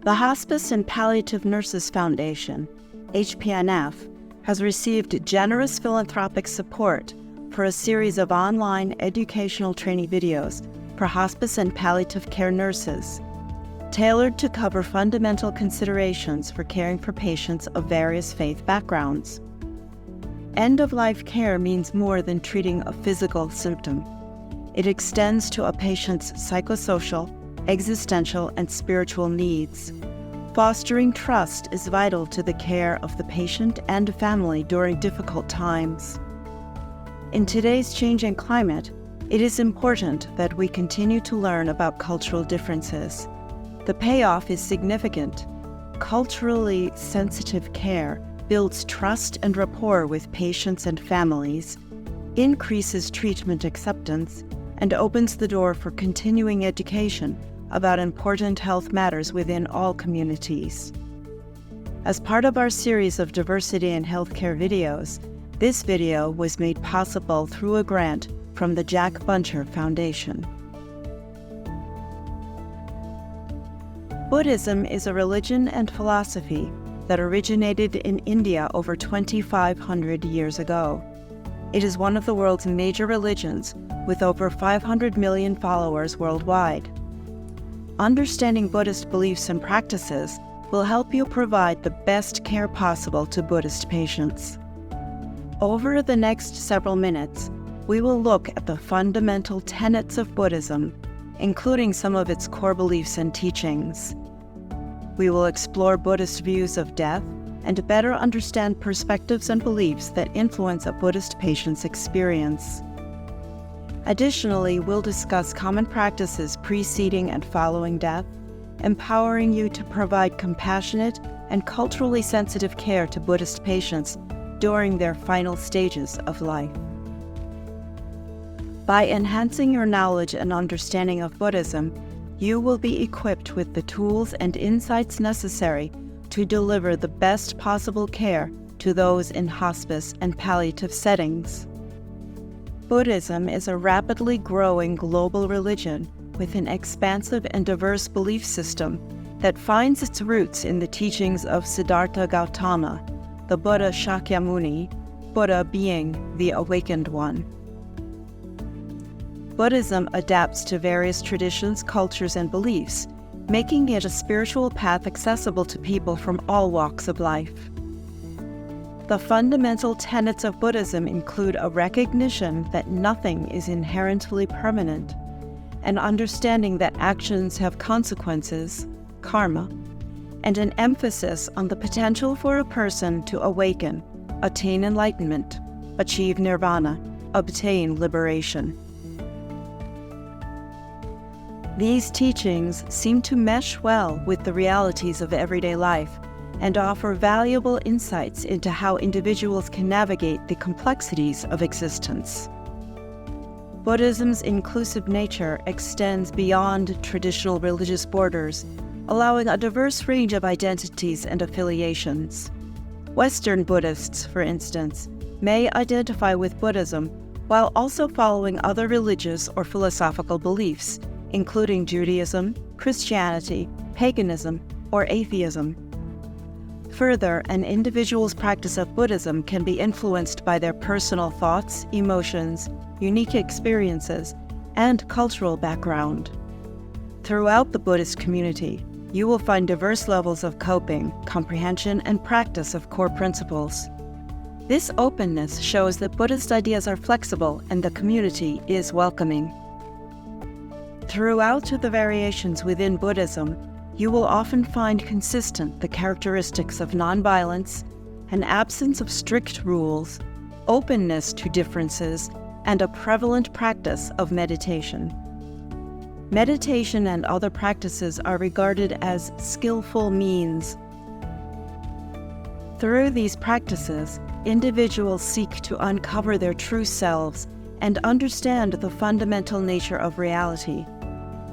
The Hospice and Palliative Nurses Foundation, HPNF, has received generous philanthropic support for a series of online educational training videos for hospice and palliative care nurses, tailored to cover fundamental considerations for caring for patients of various faith backgrounds. End-of-life care means more than treating a physical symptom. It extends to a patient's psychosocial, existential, and spiritual needs. Fostering trust is vital to the care of the patient and family during difficult times. In today's changing climate, it is important that we continue to learn about cultural differences. The payoff is significant. Culturally sensitive care builds trust and rapport with patients and families, increases treatment acceptance, and opens the door for continuing education about important health matters within all communities. As part of our series of diversity in healthcare videos, this video was made possible through a grant from the Jack Buncher Foundation. Buddhism is a religion and philosophy that originated in India over 2,500 years ago. It is one of the world's major religions, with over 500 million followers worldwide. Understanding Buddhist beliefs and practices will help you provide the best care possible to Buddhist patients. Over the next several minutes, we will look at the fundamental tenets of Buddhism, including some of its core beliefs and teachings. We will explore Buddhist views of death and better understand perspectives and beliefs that influence a Buddhist patient's experience. Additionally, we'll discuss common practices preceding and following death, empowering you to provide compassionate and culturally sensitive care to Buddhist patients during their final stages of life. By enhancing your knowledge and understanding of Buddhism, you will be equipped with the tools and insights necessary to deliver the best possible care to those in hospice and palliative settings. Buddhism is a rapidly growing global religion with an expansive and diverse belief system that finds its roots in the teachings of Siddhartha Gautama, the Buddha Shakyamuni, Buddha being the awakened one. Buddhism adapts to various traditions, cultures, and beliefs, making it a spiritual path accessible to people from all walks of life. The fundamental tenets of Buddhism include a recognition that nothing is inherently permanent, an understanding that actions have consequences, karma, and an emphasis on the potential for a person to awaken, attain enlightenment, achieve nirvana, obtain liberation. These teachings seem to mesh well with the realities of everyday life and offer valuable insights into how individuals can navigate the complexities of existence. Buddhism's inclusive nature extends beyond traditional religious borders, allowing a diverse range of identities and affiliations. Western Buddhists, for instance, may identify with Buddhism while also following other religious or philosophical beliefs, including Judaism, Christianity, paganism, or atheism. Further, an individual's practice of Buddhism can be influenced by their personal thoughts, emotions, unique experiences, and cultural background. Throughout the Buddhist community, you will find diverse levels of coping, comprehension, and practice of core principles. This openness shows that Buddhist ideas are flexible and the community is welcoming. Throughout the variations within Buddhism, you will often find consistent the characteristics of nonviolence, an absence of strict rules, openness to differences, and a prevalent practice of meditation. Meditation and other practices are regarded as skillful means. Through these practices, individuals seek to uncover their true selves and understand the fundamental nature of reality.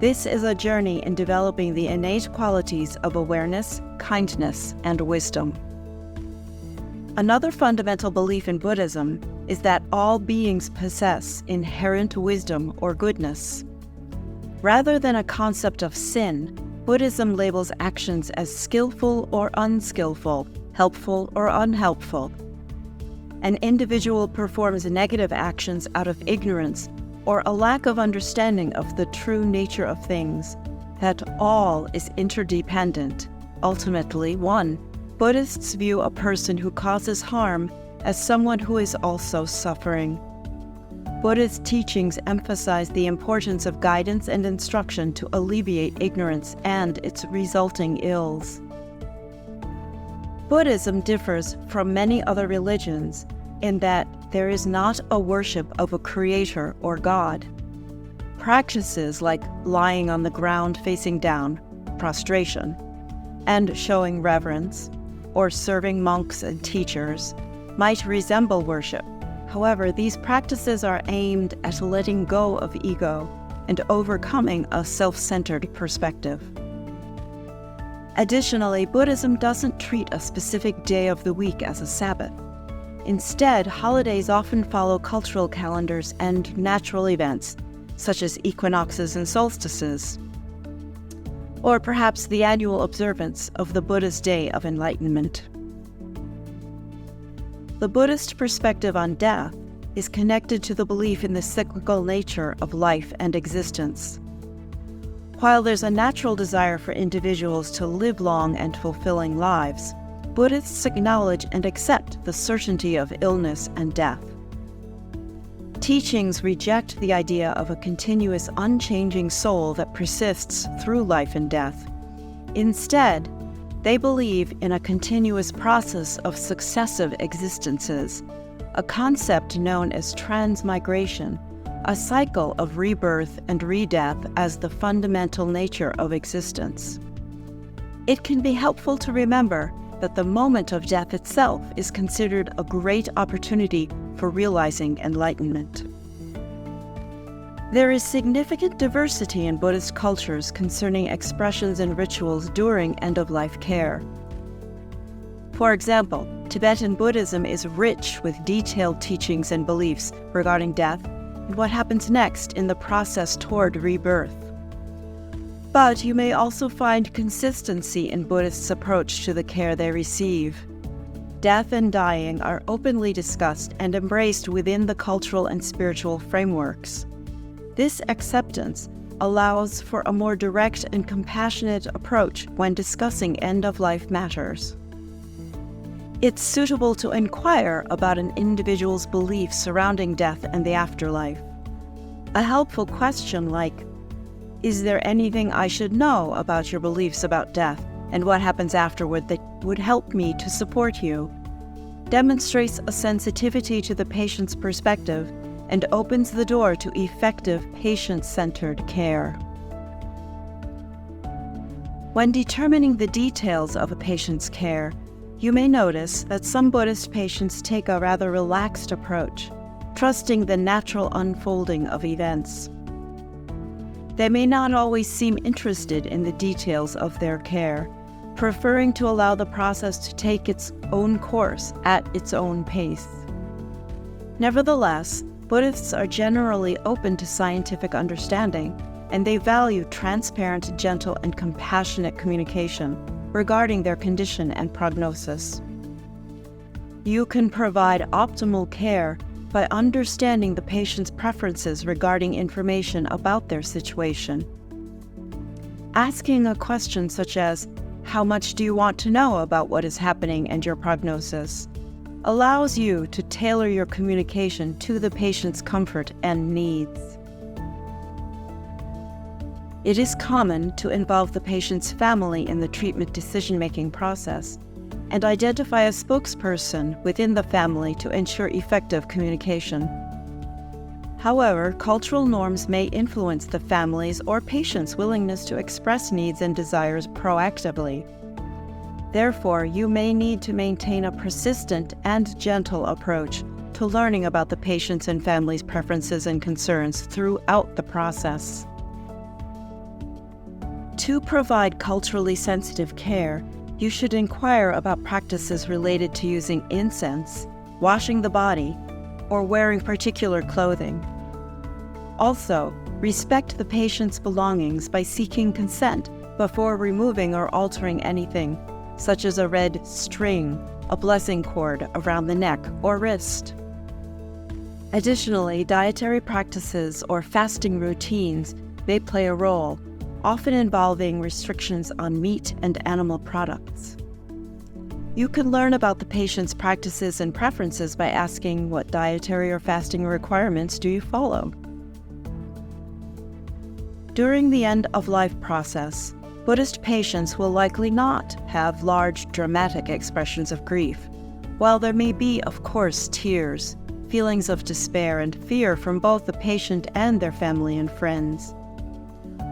This is a journey in developing the innate qualities of awareness, kindness, and wisdom. Another fundamental belief in Buddhism is that all beings possess inherent wisdom or goodness. Rather than a concept of sin, Buddhism labels actions as skillful or unskillful, helpful or unhelpful. An individual performs negative actions out of ignorance or a lack of understanding of the true nature of things, that all is interdependent, ultimately one. Buddhists view a person who causes harm as someone who is also suffering. Buddhist teachings emphasize the importance of guidance and instruction to alleviate ignorance and its resulting ills. Buddhism differs from many other religions in that there is not a worship of a creator or God. Practices like lying on the ground facing down, prostration, and showing reverence, or serving monks and teachers, might resemble worship. However, these practices are aimed at letting go of ego and overcoming a self-centered perspective. Additionally, Buddhism doesn't treat a specific day of the week as a Sabbath. Instead, holidays often follow cultural calendars and natural events, such as equinoxes and solstices, or perhaps the annual observance of the Buddha's Day of Enlightenment. The Buddhist perspective on death is connected to the belief in the cyclical nature of life and existence. While there's a natural desire for individuals to live long and fulfilling lives, Buddhists acknowledge and accept the certainty of illness and death. Teachings reject the idea of a continuous, unchanging soul that persists through life and death. Instead, they believe in a continuous process of successive existences, a concept known as transmigration, a cycle of rebirth and re-death as the fundamental nature of existence. It can be helpful to remember that the moment of death itself is considered a great opportunity for realizing enlightenment. There is significant diversity in Buddhist cultures concerning expressions and rituals during end-of-life care. For example, Tibetan Buddhism is rich with detailed teachings and beliefs regarding death and what happens next in the process toward rebirth. But you may also find consistency in Buddhists' approach to the care they receive. Death and dying are openly discussed and embraced within the cultural and spiritual frameworks. This acceptance allows for a more direct and compassionate approach when discussing end-of-life matters. It's suitable to inquire about an individual's beliefs surrounding death and the afterlife. A helpful question like, "Is there anything I should know about your beliefs about death and what happens afterward that would help me to support you?" demonstrates a sensitivity to the patient's perspective and opens the door to effective patient-centered care. When determining the details of a patient's care, you may notice that some Buddhist patients take a rather relaxed approach, trusting the natural unfolding of events. They may not always seem interested in the details of their care, preferring to allow the process to take its own course at its own pace. Nevertheless, Buddhists are generally open to scientific understanding, and they value transparent, gentle, and compassionate communication regarding their condition and prognosis. You can provide optimal care by understanding the patient's preferences regarding information about their situation. Asking a question such as, "How much do you want to know about what is happening and your prognosis?" allows you to tailor your communication to the patient's comfort and needs. It is common to involve the patient's family in the treatment decision-making process and identify a spokesperson within the family to ensure effective communication. However, cultural norms may influence the family's or patient's willingness to express needs and desires proactively. Therefore, you may need to maintain a persistent and gentle approach to learning about the patient's and family's preferences and concerns throughout the process. To provide culturally sensitive care, you should inquire about practices related to using incense, washing the body, or wearing particular clothing. Also, respect the patient's belongings by seeking consent before removing or altering anything, such as a red string, a blessing cord around the neck or wrist. Additionally, dietary practices or fasting routines may play a role, often involving restrictions on meat and animal products. You can learn about the patient's practices and preferences by asking what dietary or fasting requirements do you follow. During the end-of-life process, Buddhist patients will likely not have large, dramatic expressions of grief, while there may be, of course, tears, feelings of despair and fear from both the patient and their family and friends.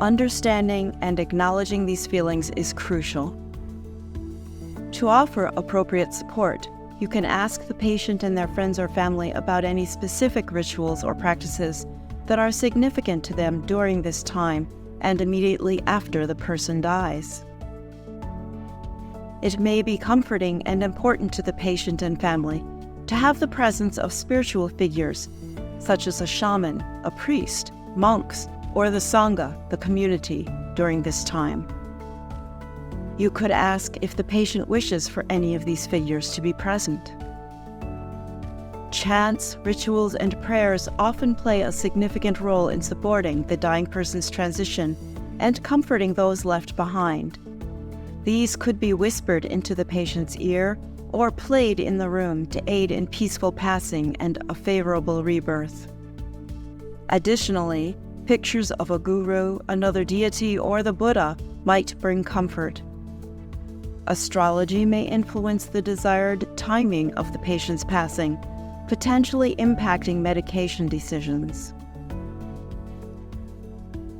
Understanding and acknowledging these feelings is crucial. To offer appropriate support, you can ask the patient and their friends or family about any specific rituals or practices that are significant to them during this time and immediately after the person dies. It may be comforting and important to the patient and family to have the presence of spiritual figures, such as a shaman, a priest, monks, or the Sangha, the community, during this time. You could ask if the patient wishes for any of these figures to be present. Chants, rituals, and prayers often play a significant role in supporting the dying person's transition and comforting those left behind. These could be whispered into the patient's ear or played in the room to aid in peaceful passing and a favorable rebirth. Additionally, pictures of a guru, another deity, or the Buddha might bring comfort. Astrology may influence the desired timing of the patient's passing, potentially impacting medication decisions.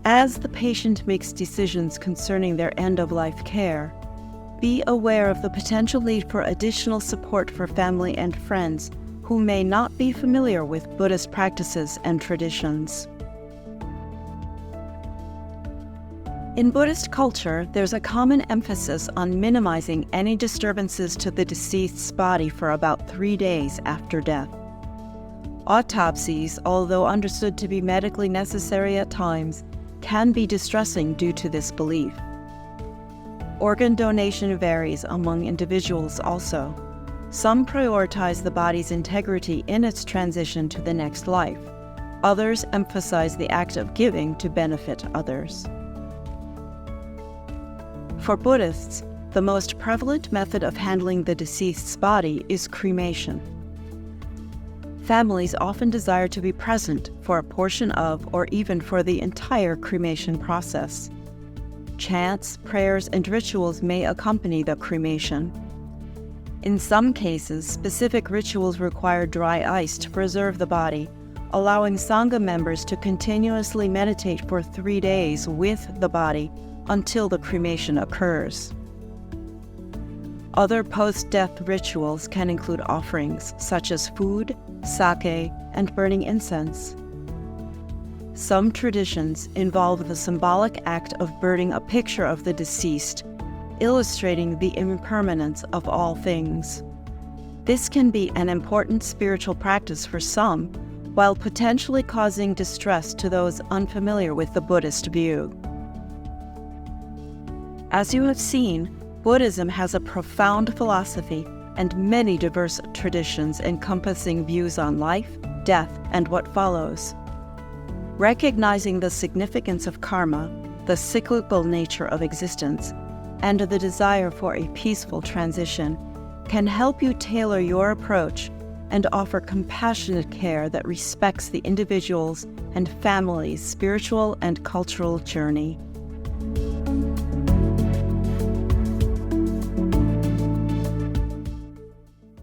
As the patient makes decisions concerning their end-of-life care, be aware of the potential need for additional support for family and friends who may not be familiar with Buddhist practices and traditions. In Buddhist culture, there's a common emphasis on minimizing any disturbances to the deceased's body for about 3 days after death. Autopsies, although understood to be medically necessary at times, can be distressing due to this belief. Organ donation varies among individuals also. Some prioritize the body's integrity in its transition to the next life. Others emphasize the act of giving to benefit others. For Buddhists, the most prevalent method of handling the deceased's body is cremation. Families often desire to be present for a portion of or even for the entire cremation process. Chants, prayers, and rituals may accompany the cremation. In some cases, specific rituals require dry ice to preserve the body, allowing Sangha members to continuously meditate for 3 days with the body until the cremation occurs. Other post-death rituals can include offerings such as food, sake, and burning incense. Some traditions involve the symbolic act of burning a picture of the deceased, illustrating the impermanence of all things. This can be an important spiritual practice for some, while potentially causing distress to those unfamiliar with the Buddhist view. As you have seen, Buddhism has a profound philosophy and many diverse traditions encompassing views on life, death, and what follows. Recognizing the significance of karma, the cyclical nature of existence, and the desire for a peaceful transition can help you tailor your approach and offer compassionate care that respects the individual's and family's spiritual and cultural journey.